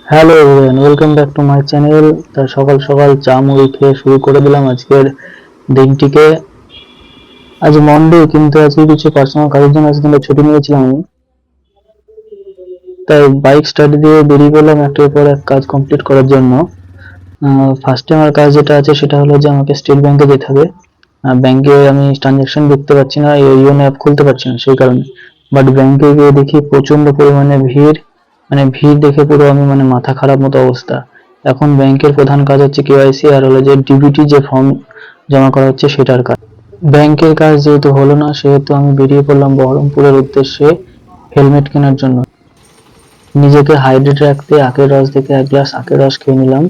Hello everyone, welcome back to my channel. তার সকাল সকাল চা মুড়ি খেয়ে শুরু করে দিলাম আজকের দিনটিকে। আজ মন্ডে, কিন্তু আজকে কিছু পার্সোনাল কাজের জন্য আজকে ছুটি নিয়েছিলাম আমি। তাই বাইক স্টার্ট দিয়ে বেরিয়ে পড়লাম একটার পর এক কাজ কমপ্লিট করার জন্য। ফার্স্টে আমার কাজ যেটা আছে সেটা হলো যে আমাকে স্টেট ব্যাংকে যেতে হবে। ব্যাংকে আমি ট্রানজাকশন দেখতে পাচ্ছি না, ইওনো অ্যাপ খুলতে পারছি না সেই কারণে। বাট ব্যাংকে গিয়ে দেখি প্রচন্ড পরিমাণে ভিড়। মানে ভিড় দেখে পুরো আমি মাথা খারাপ মতো অবস্থা। এখন ব্যাংকের প্রধান কাজ হচ্ছে কেওয়াইসি আর হলো যে ডিবিটি যে ফর্ম জমা করা হচ্ছে সেটার কাজ। ব্যাংকের কাজ যেহেতু হলো না, সেহেতু আমি বেরিয়ে পড়লাম বহরমপুরের উদ্দেশ্যে হেলমেট কেনার জন্য। নিজেকে হাইড্রেট রাখতে আখের রস দেখে এক গ্লাস আখের রস খেয়ে নিলাম।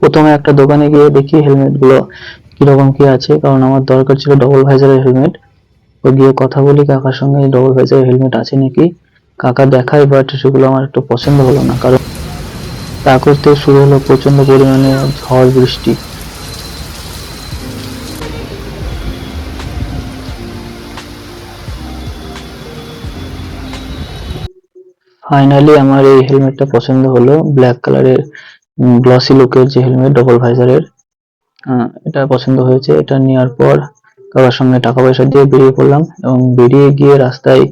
প্রথমে একটা দোকানে গিয়ে দেখি হেলমেট গুলো কিরকম কি আছে, কারণ আমার দরকার ছিল ডবল ভাইজারের হেলমেট। তো গিয়ে কথা বলি কাকার সঙ্গে, ডবল ভাইজারের হেলমেট আছে নাকি। কাকা দেখায়, বাট সেগুলো আমার একটু পছন্দ হলো না, কারণ তা করতে শুরু হলো প্রচন্ড পরিমাণে ঝড় বৃষ্টি। ফাইনালি আমার এই হেলমেটটা পছন্দ হলো, ব্ল্যাক কালারের গ্লসি লুকের যে হেলমেট ডবল ভাইজারের। এটা পছন্দ হয়েছে। এটা নেওয়ার পর কাকার সঙ্গে টাকা পয়সা দিয়ে বেরিয়ে পড়লাম, এবং বেরিয়ে গিয়ে রাস্তায়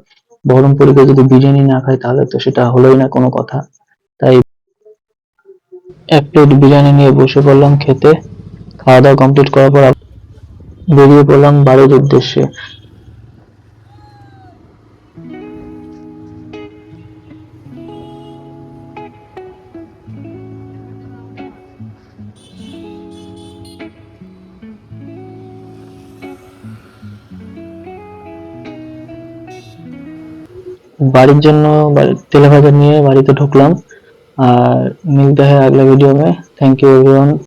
বহরমপুরে গিয়ে যদি বিরিয়ানি না খাই তাহলে তো সেটা হলোই না কোনো কথা। তাই এক প্লেট বিরিয়ানি নিয়ে বসে পড়লাম খেতে। খাওয়া দাওয়া কমপ্লিট করার পর বেরিয়ে পড়লাম বাড়ির উদ্দেশ্যে। বাড়ির জন্য তেলে ভাজা নিয়ে বাড়িতে ঢুকলাম। আর मिलते हैं अगले वीडियो में। Thank you everyone.